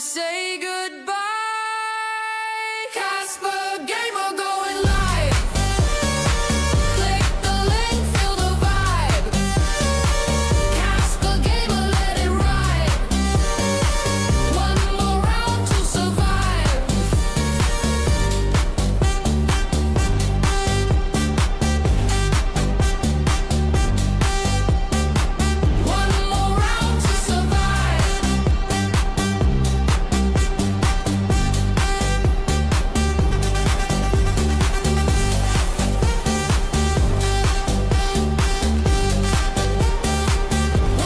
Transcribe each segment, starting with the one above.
say goodbye. Casper Gamer going live. Click the link, feel the vibe. Casper Gamer, let it ride. One more round to survive. One more round to survive.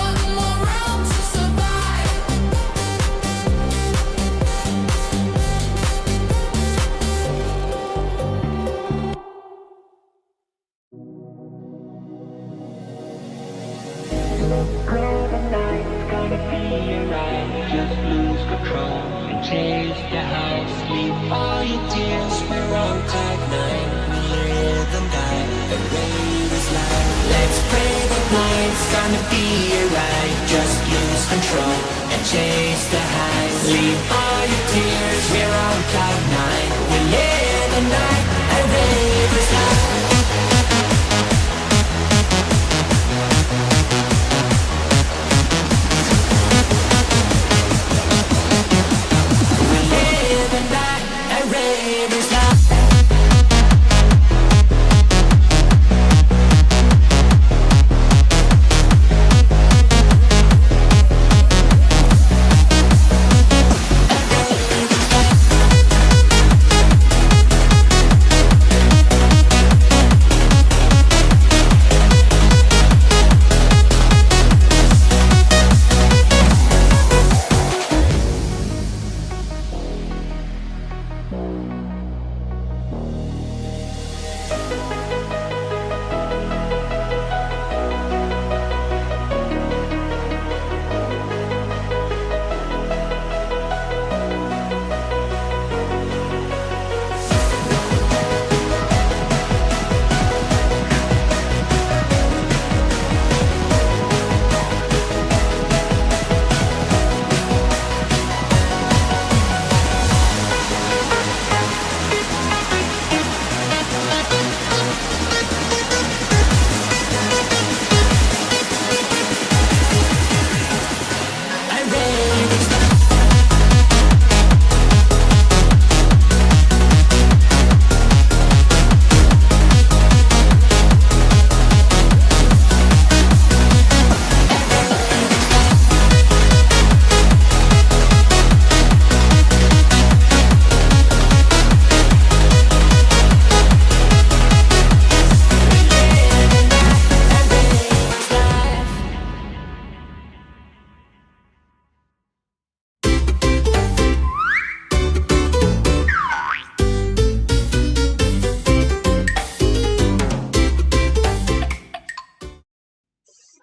One more round to survive. Night's gonna be alright. Just lose control and chase the house. Leave all your tears. We're on cloud nine. We live and die. And rain is light. Let's pray that night's gonna be alright. Just lose control and chase the highs. Leave all your tears. We're on cloud nine. We live and die. And rain is light.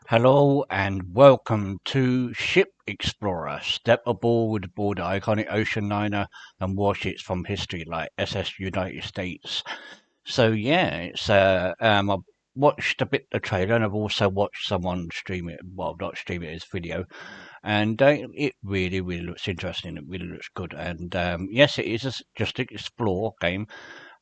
Hello and welcome to Ship Explorer. Step aboard the iconic Oceanliner and warships from history like SS United States. So yeah, it's I've watched a bit of the trailer and I've also watched someone stream it. Well, not stream it as video, and it really looks interesting. It really looks good. And yes, it is just an explore game.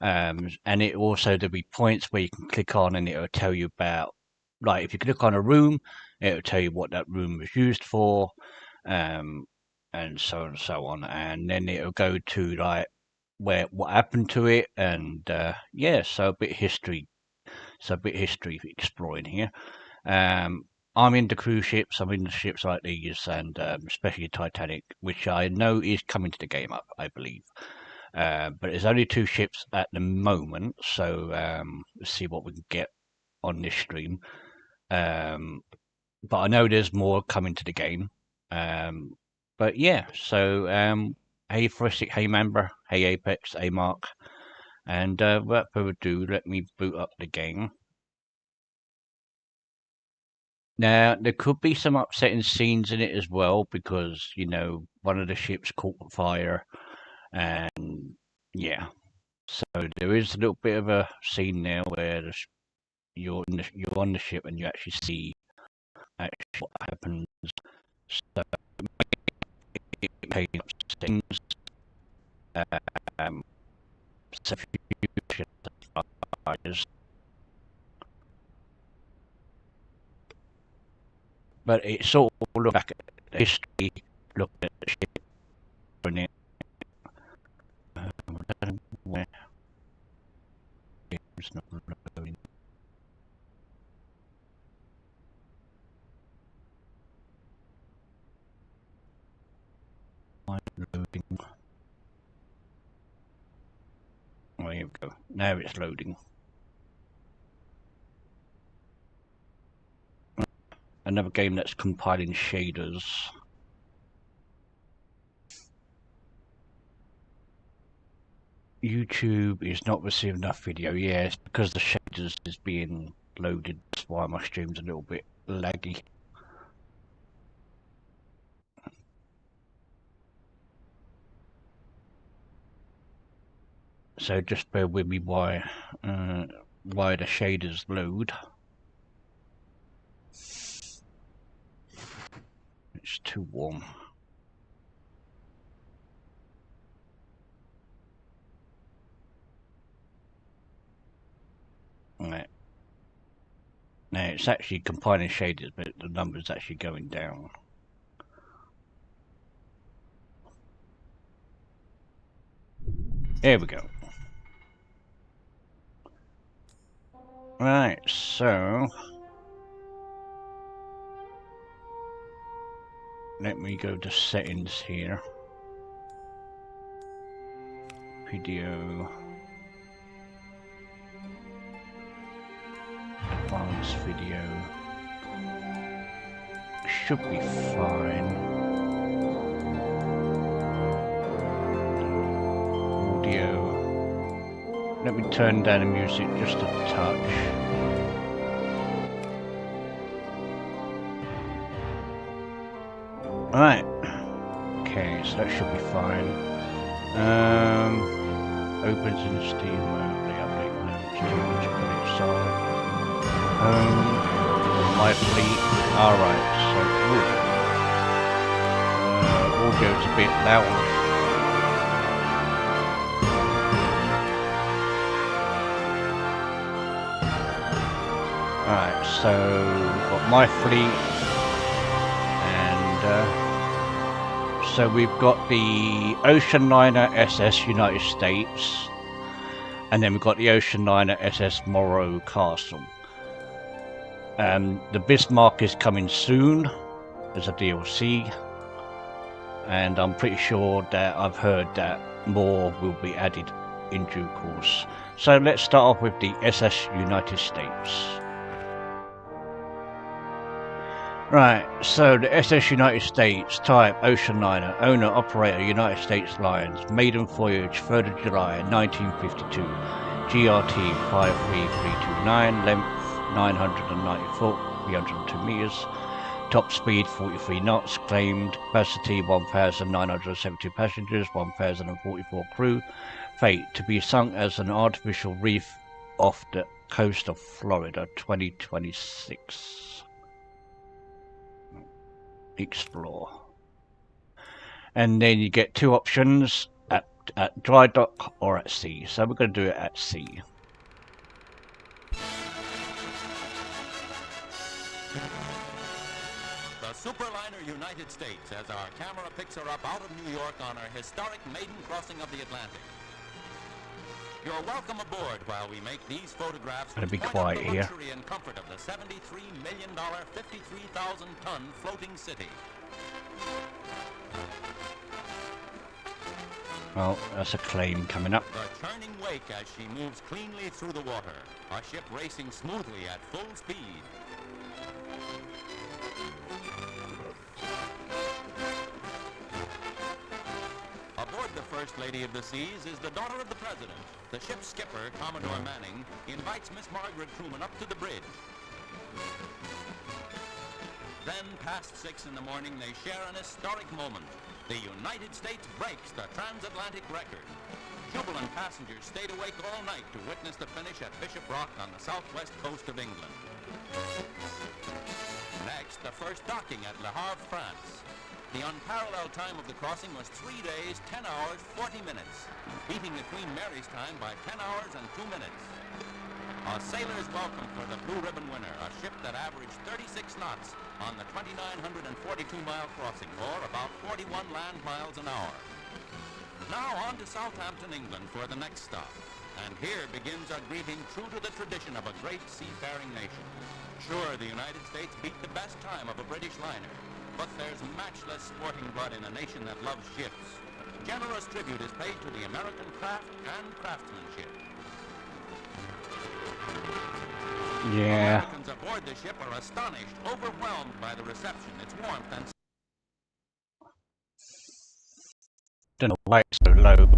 And it also there'll be points where you can click on and it'll tell you about, like if you click on a room, it'll tell you what that room was used for, and so on, and then it'll go to like what happened to it, and yeah, so a bit history exploring here. I'm into cruise ships. I'm into ships like these, and especially Titanic, which I know is coming to the game up, I believe. But there's only 2 ships at the moment, so let's see what we can get on this stream. But I know there's more coming to the game. But yeah, so hey Forestic, hey Member, hey Apex, hey Mark, and without further ado, let me boot up the game. Now, there could be some upsetting scenes in it as well, because, you know, one of the ships caught fire, and yeah. So there is a little bit of a scene there where you're on the ship and you actually see actually what happens. So it may be upsetting. things. Subfusion fires. But it's sort of look back at history, look at the ship in it. I don't know where it's not loading. Loading. Oh, here we go. Now it's loading. Another game that's compiling shaders. YouTube is not receiving enough video. Yeah, it's because the shaders is being loaded. That's why my stream's a little bit laggy. So just bear with me while the shaders load. It's too warm. Right. Now it's actually compiling shaders, but the number's actually going down. There we go. Right, so let me go to settings here. Video. Advanced video. Should be fine. Audio. Let me turn down the music just a touch. Alright. Okay, so that should be fine. Opens in Steam mode, the update notes, change credit side. My fleet. Alright, so audio's a bit loud. Alright, so we've got my fleet, and so we've got the Oceanliner SS United States, and then we've got the Oceanliner SS Morro Castle. The Bismarck is coming soon as a DLC, and I'm pretty sure that I've heard that more will be added in due course. So let's start off with the SS United States. Right, so the SS United States, type Oceanliner, owner, operator, United States Lines, maiden voyage, 3rd of July, 1952, GRT 53329, length 990 foot, 302 meters, top speed 43 knots, claimed capacity 1,972 passengers, 1,044 crew, fate to be sunk as an artificial reef off the coast of Florida, 2026. Explore, and then you get two options at dry dock or at sea. So we're going to do it at sea. The Superliner United States, as our camera picks her up out of New York on her historic maiden crossing of the Atlantic. You're welcome aboard while we make these photographs. Gonna be quiet here. Luxury and comfort of the $73 million, 53,000-ton floating city. Well, that's a claim coming up. The churning wake as she moves cleanly through the water. Our ship racing smoothly at full speed. Aboard the First Lady of the Seas is the daughter of the President. The ship's skipper, Commodore Manning, invites Miss Margaret Truman up to the bridge. Then, past 6 in the morning, they share an historic moment. The United States breaks the transatlantic record. Jubilant passengers stayed awake all night to witness the finish at Bishop Rock on the southwest coast of England. Next, the first docking at Le Havre, France. The unparalleled time of the crossing was 3 days, 10 hours, 40 minutes, beating the Queen Mary's time by 10 hours and 2 minutes. A sailor's welcome for the Blue Ribbon winner, a ship that averaged 36 knots on the 2,942-mile crossing, or about 41 land miles an hour. Now on to Southampton, England for the next stop. And here begins a greeting true to the tradition of a great seafaring nation. Sure, the United States beat the best time of a British liner, but there's matchless sporting blood in a nation that loves ships. Generous tribute is paid to the American craft and craftsmanship. Yeah. Americans aboard the ship are astonished, overwhelmed by the reception, its warmth and... Don't know why it's so low.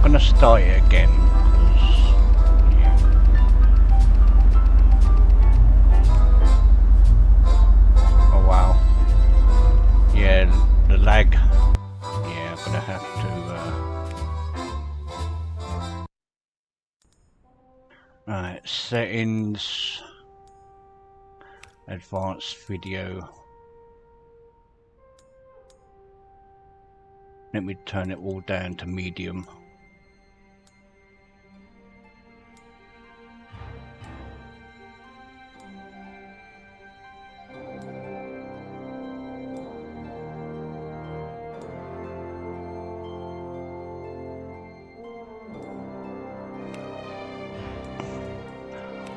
I'm gonna start it again because, yeah. Oh wow. Yeah, the lag. Yeah, I'm gonna have to Right, settings, advanced video. Let me turn it all down to medium.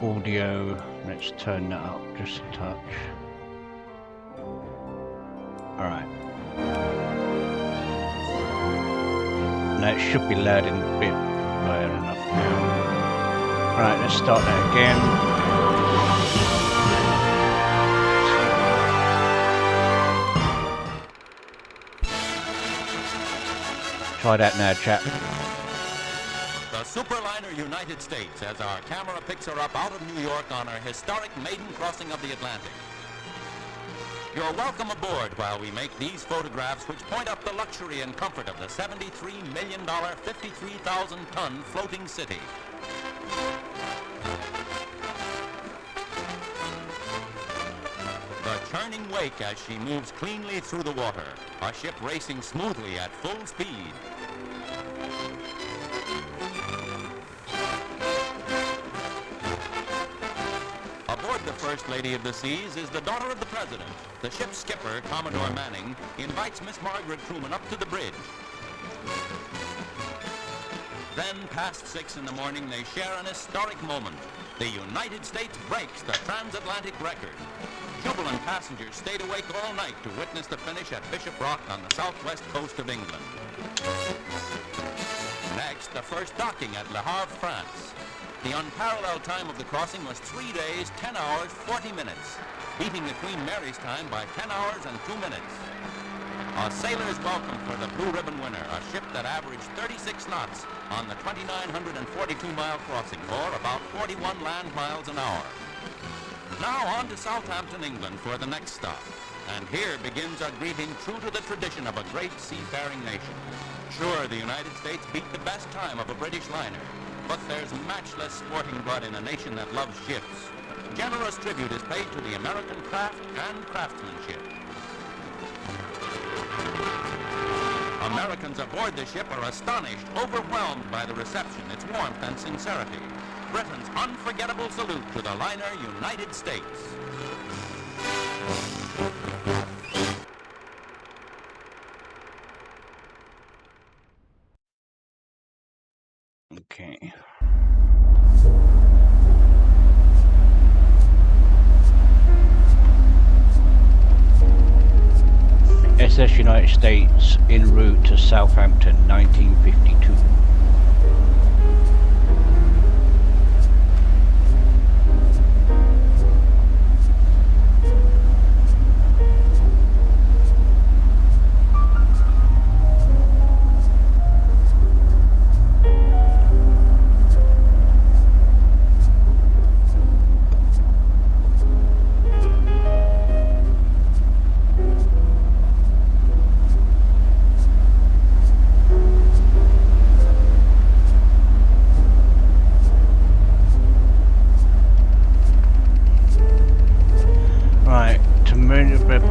Audio, let's turn that up just a touch. Alright. Now it should be loud in a bit loud enough now. Alright, let's start that again. Try that now, chap. The superliner United States, as our camera picks her up out of New York on her historic maiden crossing of the Atlantic. You're welcome aboard while we make these photographs which point up the luxury and comfort of the $73 million, 53,000-ton floating city. The churning wake as she moves cleanly through the water, a ship racing smoothly at full speed. Aboard the First Lady of the Seas is the daughter of the President. The ship's skipper, Commodore Manning, invites Miss Margaret Truman up to the bridge. Then, past 6 in the morning, they share an historic moment. The United States breaks the transatlantic record. Jubilant passengers stayed awake all night to witness the finish at Bishop Rock on the southwest coast of England. Next, the first docking at Le Havre, France. The unparalleled time of the crossing was 3 days, 10 hours, 40 minutes, beating the Queen Mary's time by 10 hours and 2 minutes. A sailor's welcome for the Blue Ribbon winner, a ship that averaged 36 knots on the 2,942-mile crossing, or about 41 land miles an hour. Now on to Southampton, England for the next stop. And here begins a greeting true to the tradition of a great seafaring nation. Sure, the United States beat the best time of a British liner, but there's matchless sporting blood in a nation that loves ships. Generous tribute is paid to the American craft and craftsmanship. Americans aboard the ship are astonished, overwhelmed by the reception, its warmth and sincerity. Britain's unforgettable salute to the liner United States. Okay. SS United States en route to Southampton, 1952.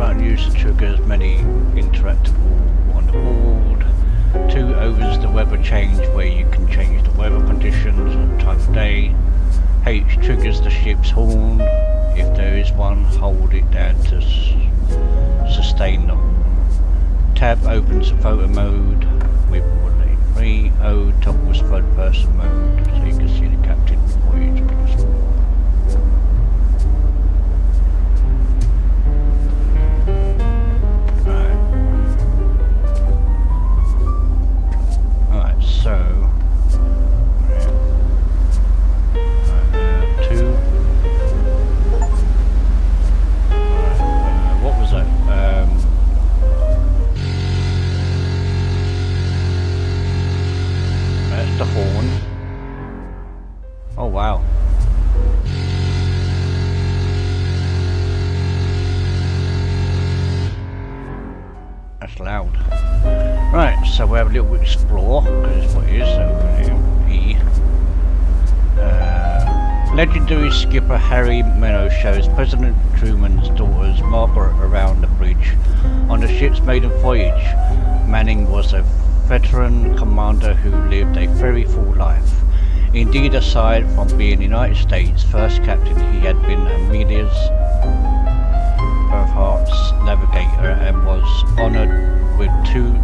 Right, use the triggers, many interactable on the board. 2 overs the weather change, where you can change the weather conditions and time of day. H triggers the ship's horn. If there is one, hold it down to sustain them. Tab opens the photo mode with 3. O toggles third person mode, so you can see the captain voyage on the screen. Alright, so 2. What was that? That's the horn. Oh wow. That's loud. Right, so we have a little explore, because it's what it is, so E. Legendary skipper Harry Menno shows President Truman's daughters Margaret around the bridge. On the ship's maiden voyage, Manning was a veteran commander who lived a very full life. Indeed, aside from being United States first captain, he had been Amelia's Earhart's navigator and was honoured with 2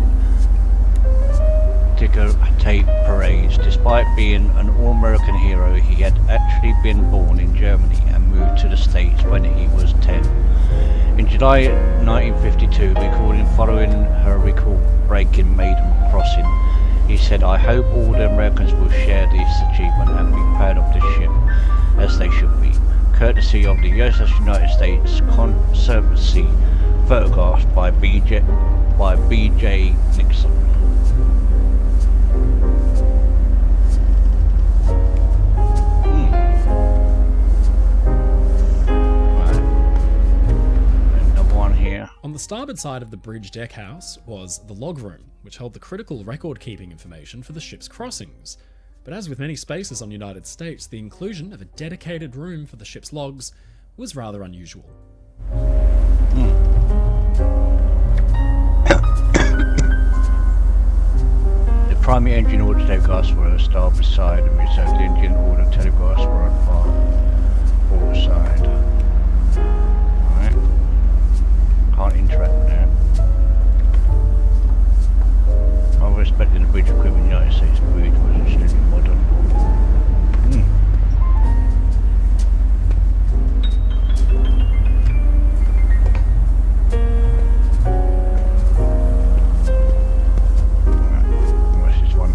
ticker tape parades. Despite being an all-American hero, he had actually been born in Germany and moved to the States when he was 10. In July 1952, recording following her record-breaking maiden crossing, he said, "I hope all the Americans will share this achievement and be proud of this ship, as they should be." Courtesy of the USS United States Conservancy, photographed by B.J. Nixon. On the starboard side of the bridge deckhouse was the log room, which held the critical record-keeping information for the ship's crossings. But as with many spaces on United States, the inclusion of a dedicated room for the ship's logs was rather unusual. The primary engine order telegraphs were on starboard side, and reserved engine order telegraphs were on port side. Can't interact now. I was expecting the bridge equipment United States bridge was extremely modern. What's this one?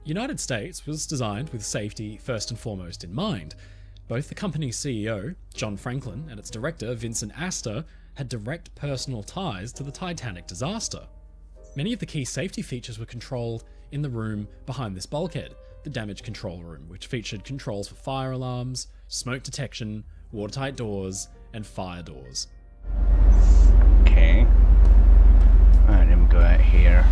United States was designed with safety first and foremost in mind. Both the company's CEO, John Franklin, and its director, Vincent Astor, had direct personal ties to the Titanic disaster. Many of the key safety features were controlled in the room behind this bulkhead, the damage control room, which featured controls for fire alarms, smoke detection, watertight doors, and fire doors. Okay. Alright, then we go out here.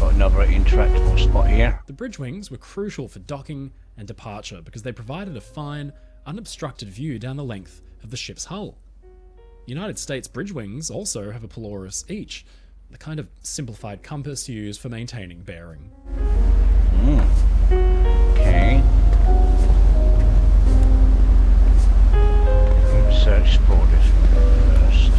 Got another interactable spot here. The bridge wings were crucial for docking and departure because they provided a fine, unobstructed view down the length of the ship's hull. United States bridge wings also have a polaris each, the kind of simplified compass used for maintaining bearing. Okay. Let's explore this one first.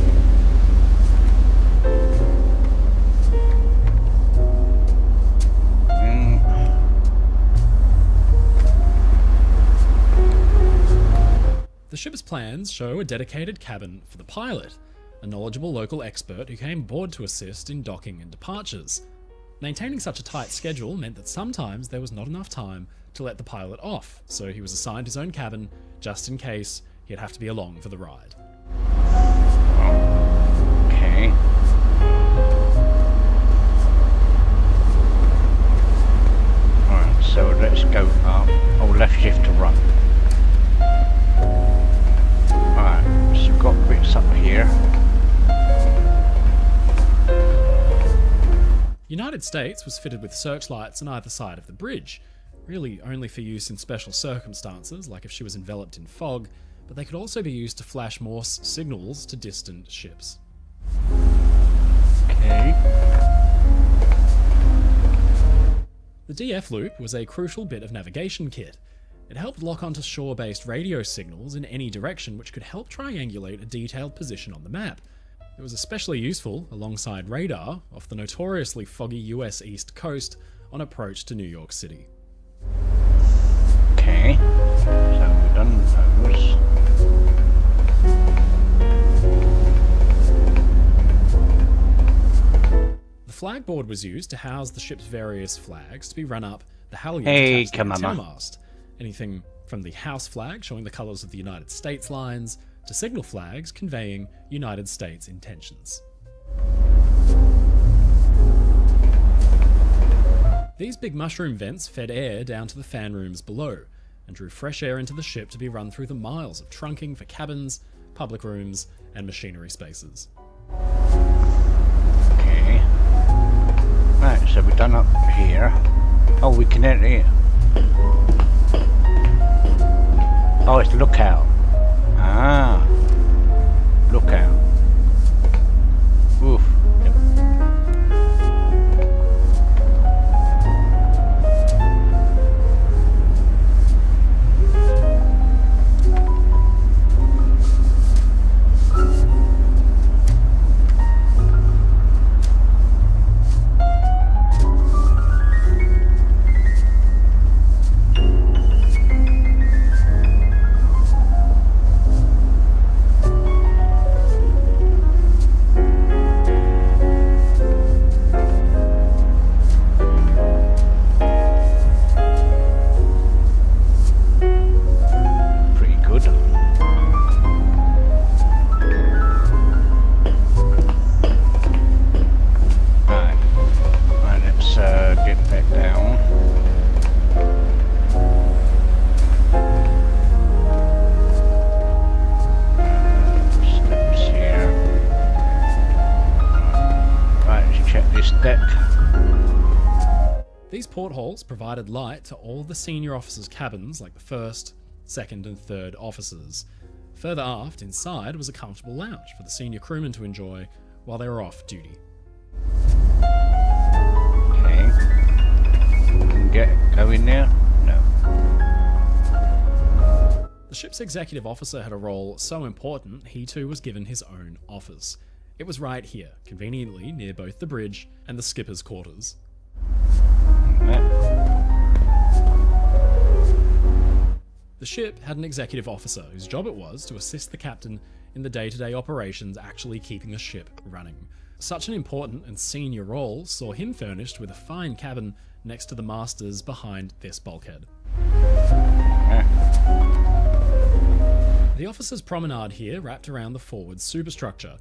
The ship's plans show a dedicated cabin for the pilot, a knowledgeable local expert who came aboard to assist in docking and departures. Maintaining such a tight schedule meant that sometimes there was not enough time to let the pilot off, so he was assigned his own cabin just in case he'd have to be along for the ride. Okay. Alright, so let's go up. Oh, left shift to run. Alright, so we've got bits up here. United States was fitted with searchlights on either side of the bridge, really only for use in special circumstances, like if she was enveloped in fog, but they could also be used to flash Morse signals to distant ships. Okay. The DF loop was a crucial bit of navigation kit. It helped lock onto shore-based radio signals in any direction, which could help triangulate a detailed position on the map. It was especially useful alongside radar off the notoriously foggy US East Coast on approach to New York City. Okay. So we've done those. The flagboard was used to house the ship's various flags to be run up the halyard Hey, attached to come the on, antenna ma. mast. Anything from the house flag showing the colours of the United States lines to signal flags conveying United States intentions. These big mushroom vents fed air down to the fan rooms below and drew fresh air into the ship to be run through the miles of trunking for cabins, public rooms, and machinery spaces. Okay. Right, so we're done up here. Oh, we can enter here. Oh, it's lookout. Ah. Lookout. Oof. Yep. These portholes provided light to all the senior officers' cabins, like the first, second, and third officers. Further aft, inside, was a comfortable lounge for the senior crewmen to enjoy while they were off duty. Okay. Can go in there? No. The ship's executive officer had a role so important, he too was given his own office. It was right here, conveniently near both the bridge and the skipper's quarters. The ship had an executive officer whose job it was to assist the captain in the day-to-day operations actually keeping the ship running. Such an important and senior role saw him furnished with a fine cabin next to the masters behind this bulkhead. The officer's promenade here wrapped around the forward superstructure.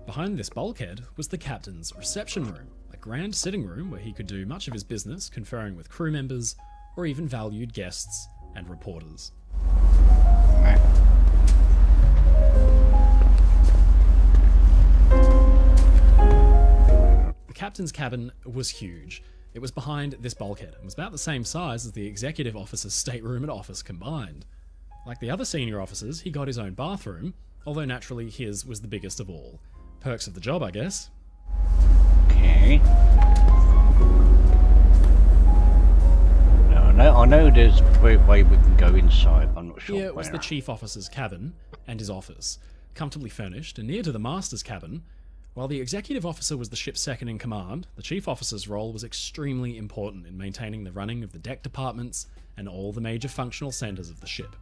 Behind this bulkhead was the captain's reception room, a grand sitting room where he could do much of his business conferring with crew members or even valued guests and reporters. The captain's cabin was huge. It was behind this bulkhead and was about the same size as the executive officer's stateroom and office combined. Like the other senior officers, he got his own bathroom, although naturally his was the biggest of all. Perks of the job, I guess. Okay. I know there's a way we can go inside, but I'm not sure Here was where. the chief officer's cabin and his office, comfortably furnished and near to the master's cabin. While the executive officer was the ship's second in command, the chief officer's role was extremely important in maintaining the running of the deck departments and all the major functional centres of the ship.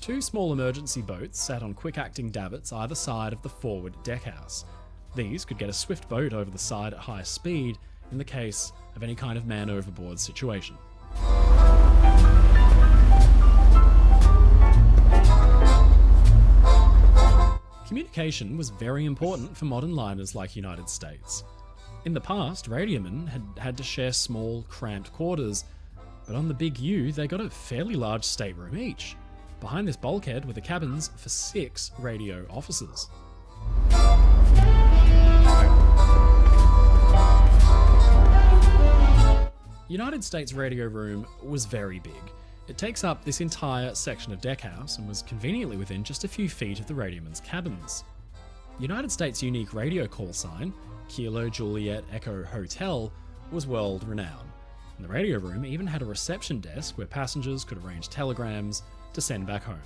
Two small emergency boats sat on quick-acting davits either side of the forward deckhouse. These could get a swift boat over the side at high speed in the case of any kind of man-overboard situation. Communication was very important for modern liners like United States. In the past, radiomen had to share small, cramped quarters, but on the Big U, they got a fairly large stateroom each. Behind this bulkhead were the cabins for 6 radio officers. United States radio room was very big. It takes up this entire section of deckhouse and was conveniently within just a few feet of the radioman's cabins. United States' unique radio call sign, Kilo Juliet Echo Hotel, was world renowned, and the radio room even had a reception desk where passengers could arrange telegrams to send back home.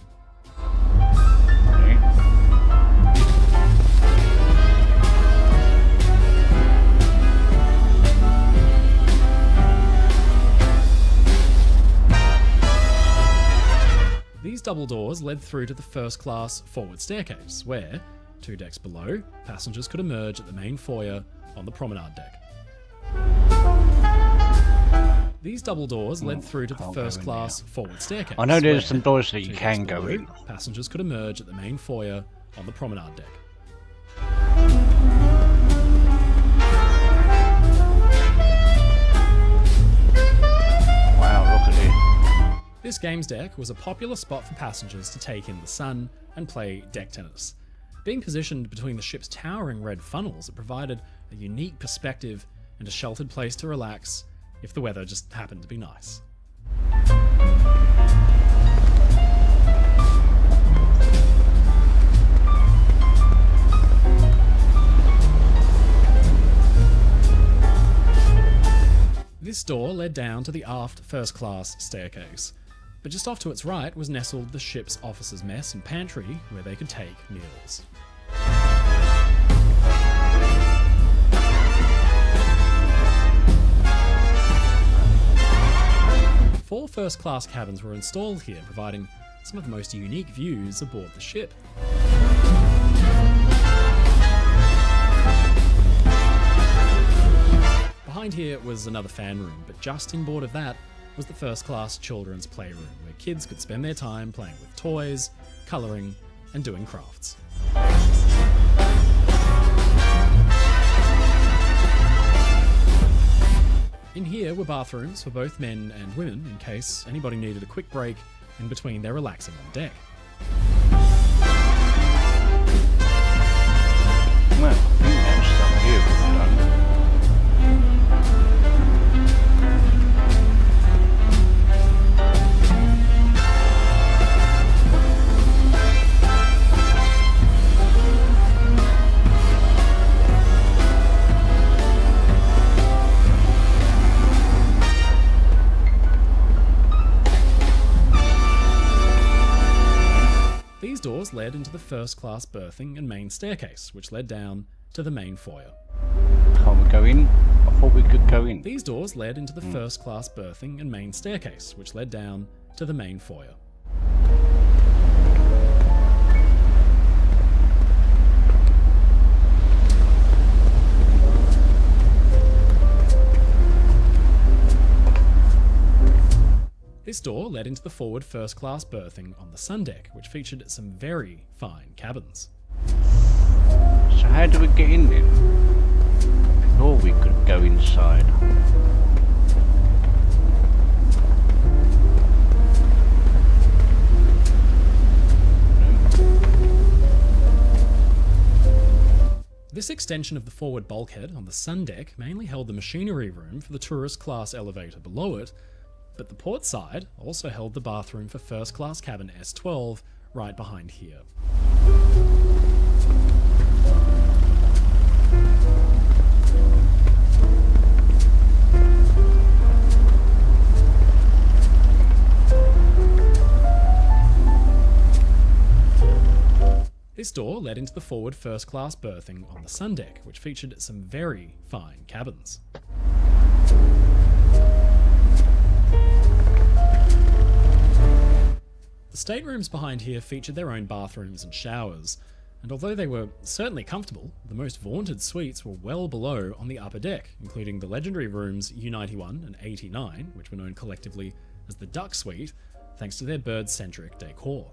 These double doors led through to the first-class forward staircase, where, 2 decks below, passengers could emerge at the main foyer on the promenade deck. These double doors led through to the first-class forward staircase. I know there's where, some doors that 2 you decks can go below, in. Passengers could emerge at the main foyer on the promenade deck. Wow, look at it. This games deck was a popular spot for passengers to take in the sun and play deck tennis. Being positioned between the ship's towering red funnels, it provided a unique perspective and a sheltered place to relax if the weather just happened to be nice. This door led down to the aft first-class staircase, but just off to its right was nestled the ship's officers' mess and pantry where they could take meals. 4 first-class cabins were installed here, providing some of the most unique views aboard the ship. Behind here was another fan room, but just inboard of that was the first-class children's playroom, where kids could spend their time playing with toys, colouring, and doing crafts. In here were bathrooms for both men and women in case anybody needed a quick break in between their relaxing on deck. Well, I think that's stuff here we've done. These doors led into the first-class berthing and main staircase, which led down to the main foyer. Can't we go in? I thought we could go in. These doors led into the first-class berthing and main staircase, which led down to the main foyer. This door led into the forward first-class berthing on the sun deck, which featured some very fine cabins. So how do we get in then? Or we could go inside. This extension of the forward bulkhead on the sun deck mainly held the machinery room for the tourist class elevator below it, but the port side also held the bathroom for first class cabin S12 right behind here. This door led into the forward first class berthing on the sun deck, which featured some very fine cabins. The staterooms behind here featured their own bathrooms and showers, and although they were certainly comfortable, the most vaunted suites were well below on the upper deck, including the legendary rooms U91 and 89, which were known collectively as the Duck Suite, thanks to their bird-centric decor.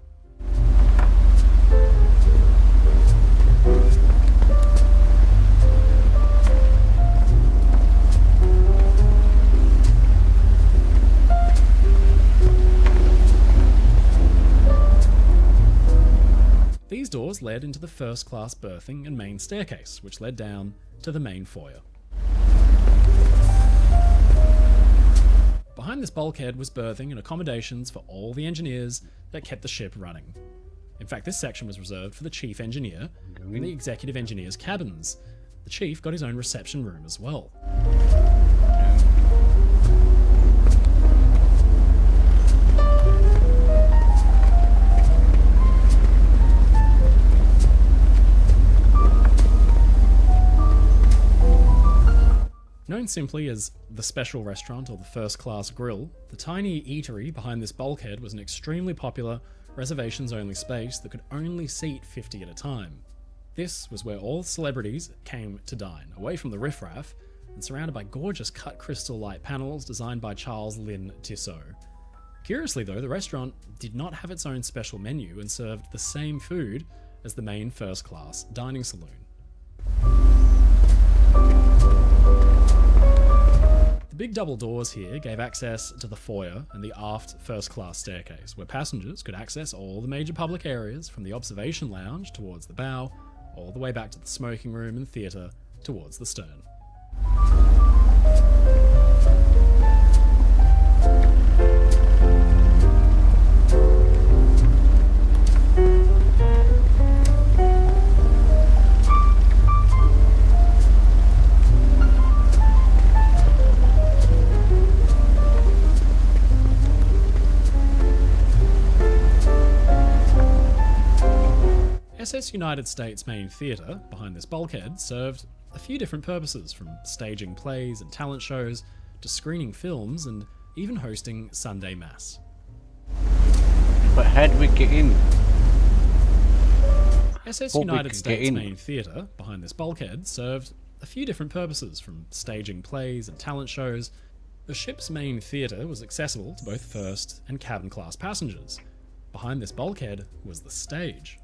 These doors led into the first-class berthing and main staircase, which led down to the main foyer. Behind this bulkhead was berthing and accommodations for all the engineers that kept the ship running. In fact, this section was reserved for the chief engineer and the executive engineer's cabins. The chief got his own reception room as well. Known simply as the Special Restaurant or the First Class Grill, the tiny eatery behind this bulkhead was an extremely popular, reservations-only space that could only seat 50 at a time. This was where all celebrities came to dine, away from the riffraff, and surrounded by gorgeous cut crystal light panels designed by Charles Lynn Tissot. Curiously though, the restaurant did not have its own special menu and served the same food as the main first-class dining saloon. The big double doors here gave access to the foyer and the aft first-class staircase, where passengers could access all the major public areas from the observation lounge towards the bow, all the way back to the smoking room and theatre towards the stern. SS United States Main Theatre, behind this bulkhead, served a few different purposes, from staging plays and talent shows to screening films and even hosting Sunday Mass. But how do we get in? SS United States Main Theatre, behind this bulkhead, served a few different purposes, from staging plays and talent shows. The ship's main theatre was accessible to both first and cabin class passengers. Behind this bulkhead was the stage.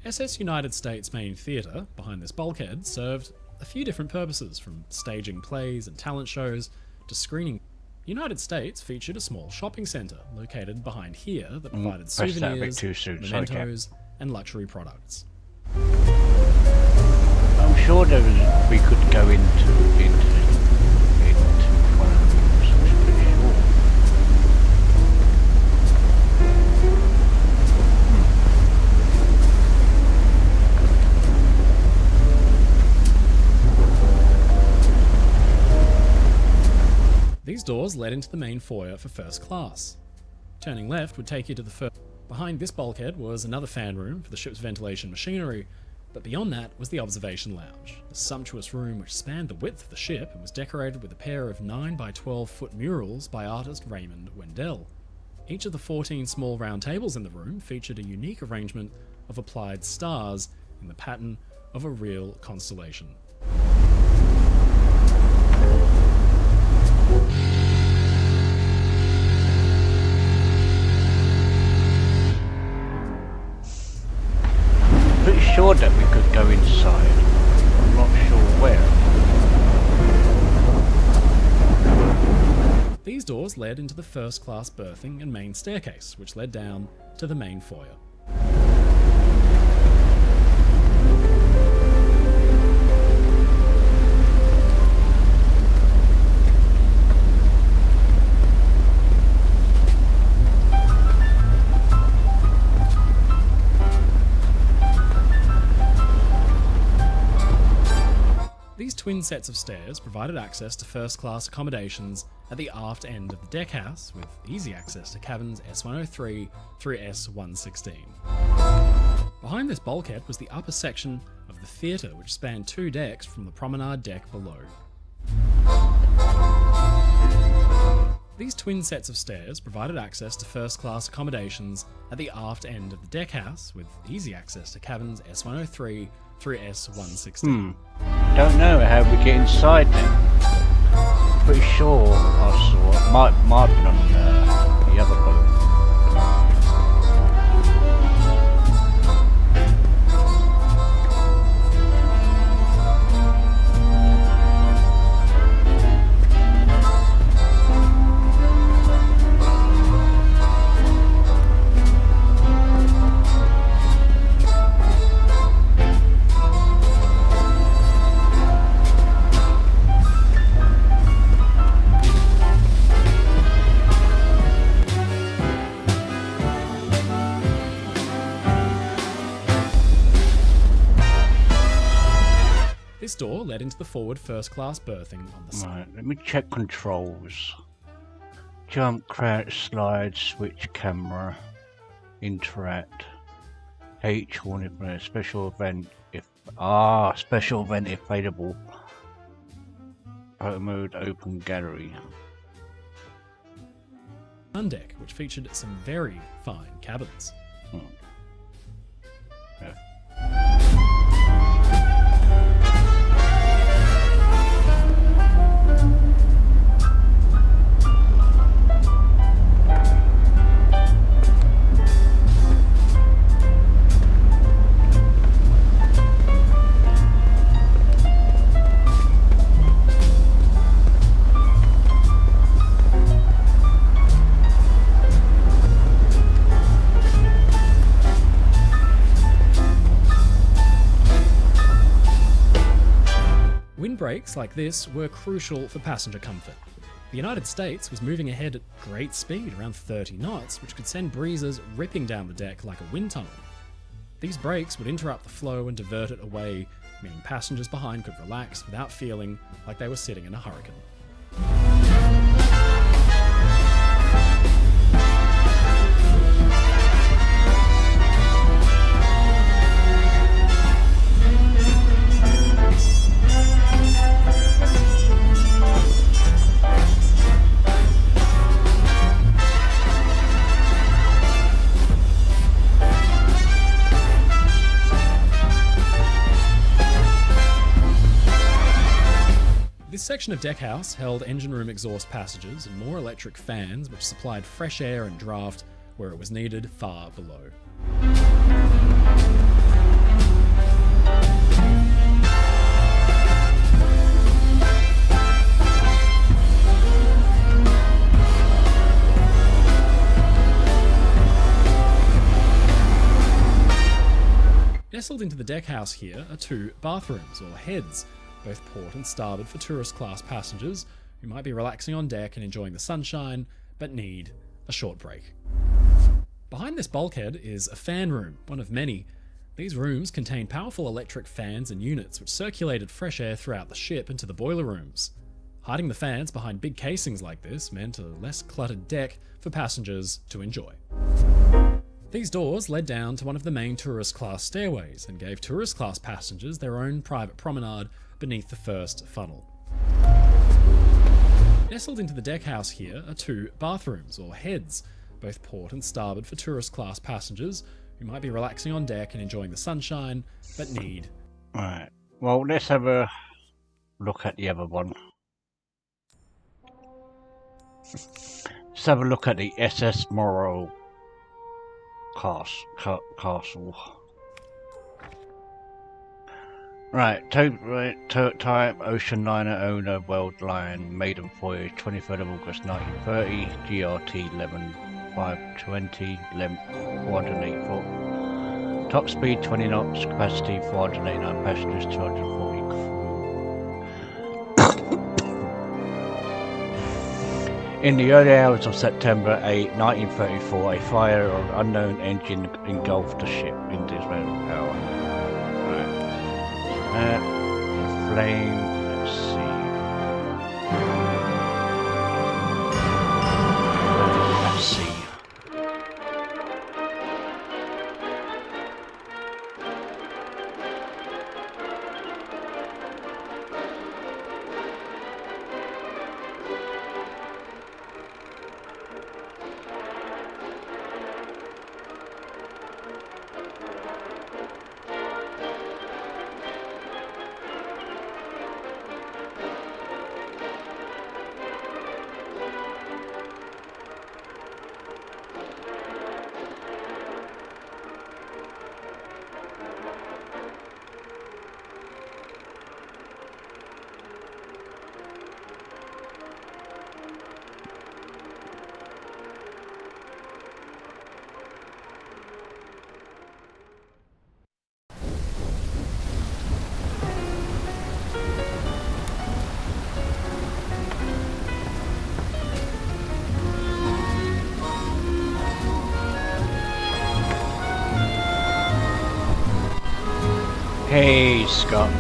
SS United States Main Theatre, behind this bulkhead, served a few different purposes, from staging plays and talent shows to screening. United States featured a small shopping centre located behind here that provided souvenirs, mementos, and luxury products. I'm sure we could go into one of the rooms, I'm pretty sure. These doors led into the main foyer for first class. Turning left would take you to the first. Behind this bulkhead was another fan room for the ship's ventilation machinery, but beyond that was the observation lounge, a sumptuous room which spanned the width of the ship and was decorated with a pair of 9 by 12 foot murals by artist Raymond Wendell. Each of the 14 small round tables in the room featured a unique arrangement of applied stars in the pattern of a real constellation. Pretty sure that we could go inside. I'm not sure where. These doors led into the first class berthing and main staircase, which led down to the main foyer. These twin sets of stairs provided access to first-class accommodations at the aft end of the deckhouse, with easy access to cabins S103 through S116. Behind this bulkhead was the upper section of the theatre, which spanned 2 decks from the promenade deck below. These twin sets of stairs provided access to first-class accommodations at the aft end of the deckhouse, with easy access to cabins S103 through S116. Don't know how we get inside then. Pretty sure I saw it. Might have been on the other boat. This door led into the forward first-class berthing on the side. Right, let me check controls. Jump, crouch, slide, switch camera, interact. H warning for a special event if special event if available. Photo mode, open gallery. Deck, which featured some very fine cabins. Yeah. Windbreaks like this were crucial for passenger comfort. The United States was moving ahead at great speed, around 30 knots, which could send breezes ripping down the deck like a wind tunnel. These brakes would interrupt the flow and divert it away, meaning passengers behind could relax without feeling like they were sitting in a hurricane. This section of deckhouse held engine room exhaust passages and more electric fans which supplied fresh air and draft where it was needed far below. Nestled into the deckhouse here are two bathrooms, or heads, both port and starboard for tourist class passengers who might be relaxing on deck and enjoying the sunshine, but need a short break. Behind this bulkhead is a fan room, one of many. These rooms contain powerful electric fans and units which circulated fresh air throughout the ship into the boiler rooms. Hiding the fans behind big casings like this meant a less cluttered deck for passengers to enjoy. These doors led down to one of the main tourist class stairways and gave tourist class passengers their own private promenade beneath the first funnel. Nestled into the deckhouse here are two bathrooms, or heads, both port and starboard for tourist class passengers who might be relaxing on deck and enjoying the sunshine, but need... Right, well, let's have a look at the other one. Let's have a look at the SS Morro Castle. Right, type Oceanliner owner, world line, maiden voyage, 23rd of August 1930, GRT 11520, length 408 foot, top speed 20 knots, capacity 489 passengers, 240 crew. In the early hours of September 8, 1934, a fire of unknown engine engulfed the ship in dismal power. Flame, let's see. Let's see. Hey, Scott.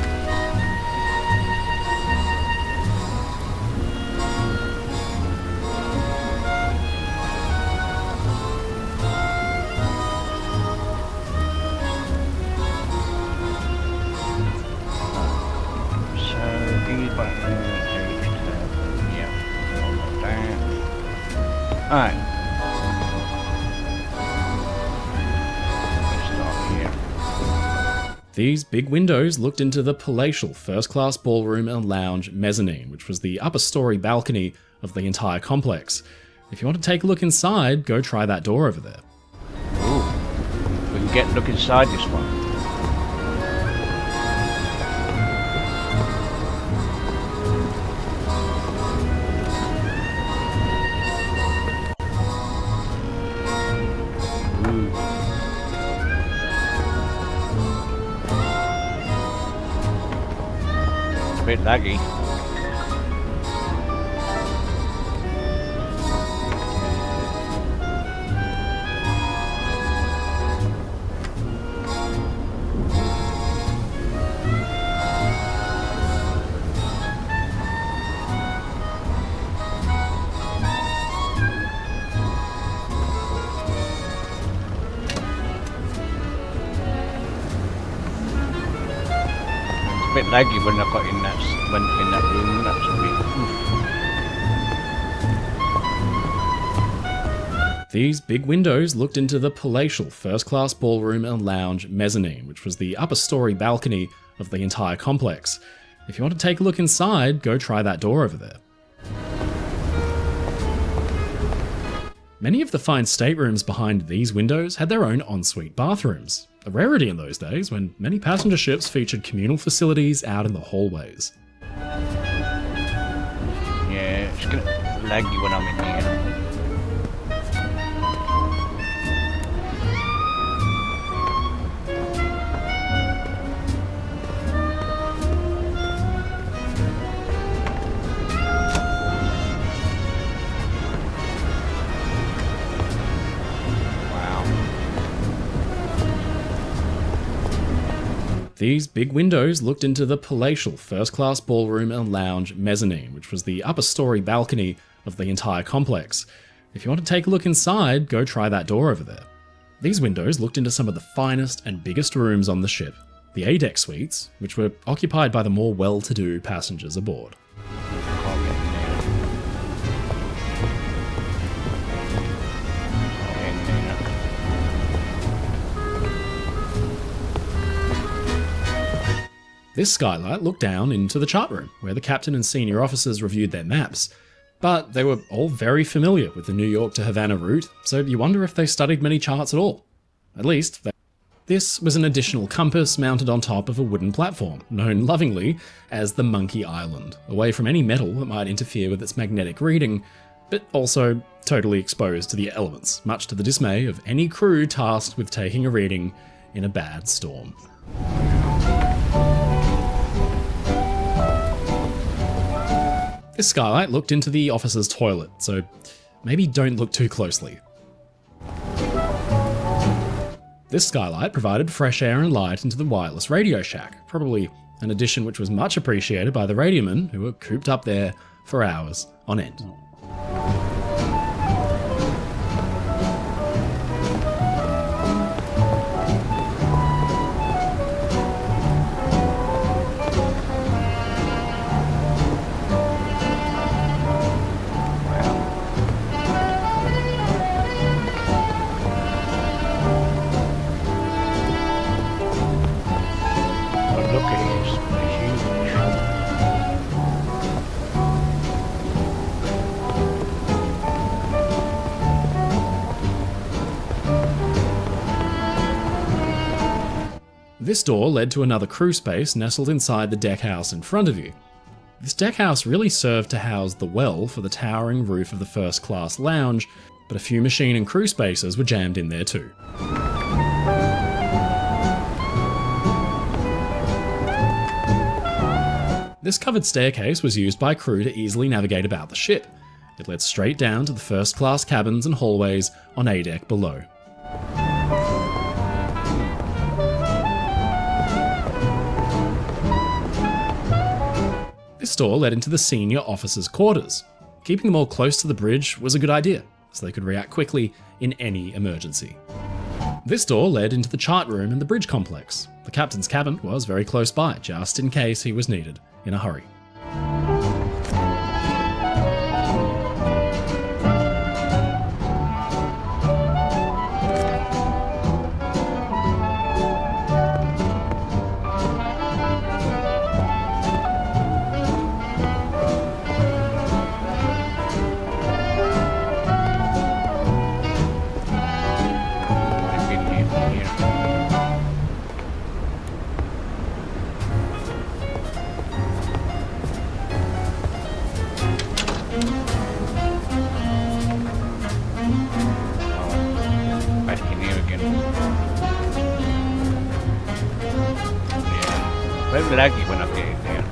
button, H tab. Yep, all of that. Alright. Let's start here. These big windows looked into the palatial first-class ballroom and lounge mezzanine, which was the upper story balcony of the entire complex. If you want to take a look inside, go try that door over there. Ooh, we can look inside this one. Ooh. Bit laggy. Bit laggy when I got in that room. That's a bit. These big windows looked into the palatial first-class ballroom and lounge mezzanine, which was the upper story balcony of the entire complex. If you want to take a look inside, go try that door over there. Many of the fine staterooms behind these windows had their own ensuite bathrooms, a rarity in those days when many passenger ships featured communal facilities out in the hallways. Yeah, it's gonna laggy when I'm in here. These big windows looked into the palatial first-class ballroom and lounge mezzanine, which was the upper story balcony of the entire complex. If you want to take a look inside, go try that door over there. These windows looked into some of the finest and biggest rooms on the ship, the A-deck suites, which were occupied by the more well-to-do passengers aboard. This skylight looked down into the chart room, where the captain and senior officers reviewed their maps. But they were all very familiar with the New York to Havana route, so you wonder if they studied many charts at all. At least, this was an additional compass mounted on top of a wooden platform, known lovingly as the Monkey Island, away from any metal that might interfere with its magnetic reading, but also totally exposed to the elements, much to the dismay of any crew tasked with taking a reading in a bad storm. This skylight looked into the officer's toilet, so maybe don't look too closely. This skylight provided fresh air and light into the wireless radio shack, probably an addition which was much appreciated by the radiomen who were cooped up there for hours on end. This door led to another crew space nestled inside the deckhouse in front of you. This deckhouse really served to house the well for the towering roof of the first-class lounge, but a few machine and crew spaces were jammed in there too. This covered staircase was used by crew to easily navigate about the ship. It led straight down to the first-class cabins and hallways on A-deck below. This door led into the senior officers' quarters. Keeping them all close to the bridge was a good idea, so they could react quickly in any emergency. This door led into the chart room and the bridge complex. The captain's cabin was very close by, just in case he was needed in a hurry. laggy when I get in there.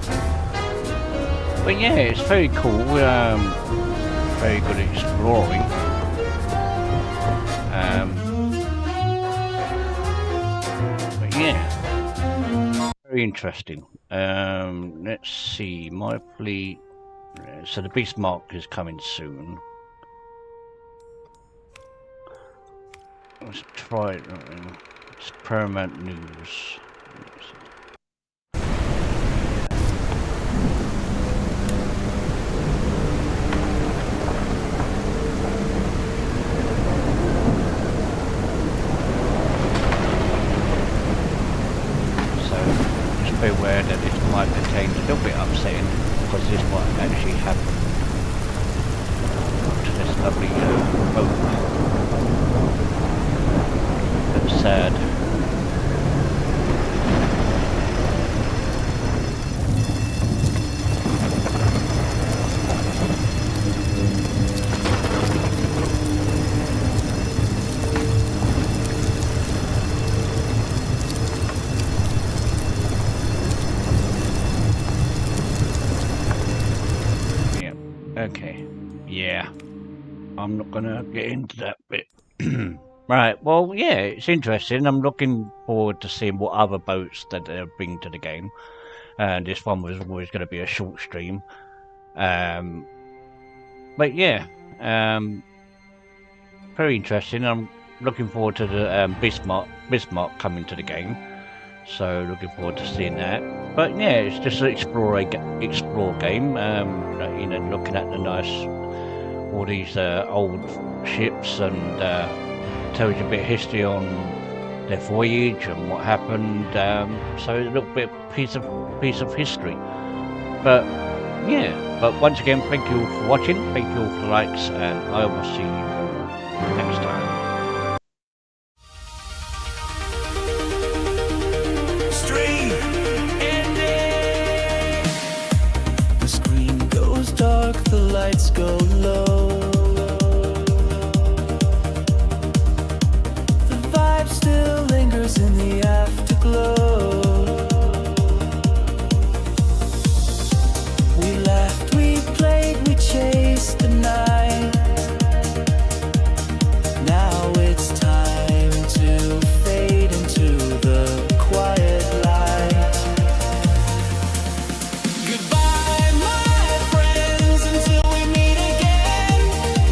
But yeah, it's very cool. Very good exploring. But yeah, very interesting. Let's see, my fleet. So the Bismarck is coming soon. Let's try it. It's Paramount News. Be aware that this might contain a little bit upsetting because this might actually happen to this lovely boat. That's sad. Okay, yeah, I'm not gonna get into that bit. Right, well, yeah, it's interesting. I'm looking forward to seeing what other boats that they'll bring to the game. And this one was always going to be a short stream. But yeah, very interesting. I'm looking forward to the Bismarck coming to the game. So looking forward to seeing that. But yeah, it's just an explore game. You know, looking at the nice, all these old ships, and tells you a bit of history on their voyage and what happened. So a little bit piece of history. But yeah, but once again, thank you all for watching. Thank you all for the likes, and I will see you next time. Dark, the lights go low. The vibe still lingers in the afterglow. We laughed, we played, we chased the night. Now it's time to fade into the quiet light. Goodbye, my until we meet again.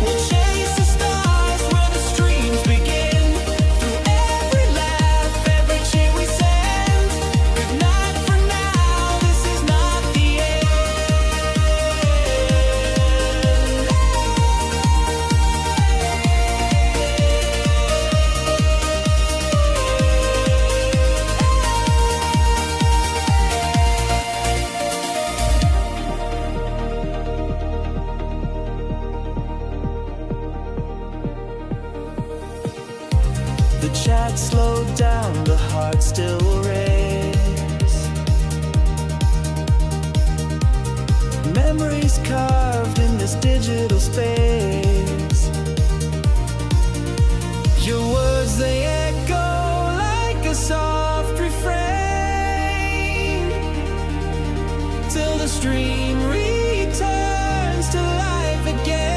We'll chase the stars where the streams begin. Through every laugh, every cheer we send. Good night for now, this is not the end. The chat slowed down, the heart still race. Memories carved in this digital space. Your words, they echo like a soft refrain, till the stream returns to life again.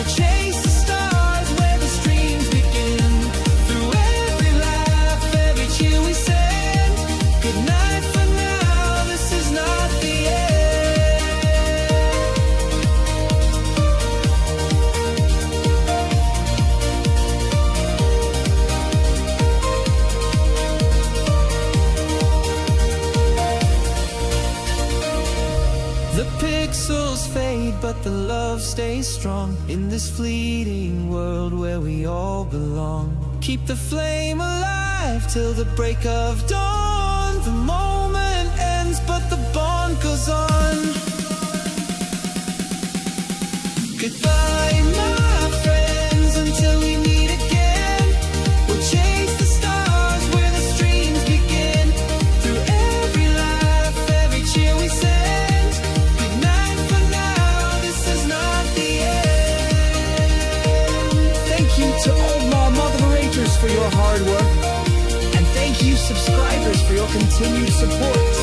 Chase the stars where the streams begin. Through every laugh, every cheer we send. Good night for now, this is not the end. The pixels fade, but the love stays strong in this fleeting world where we all belong. Keep the flame alive till the break of dawn. The moment ends, but the bond goes on. Goodbye, my friends, until we meet again. We'll chase the stars where the streams begin. Through every laugh, every cheer we send. Good night for now. your continued support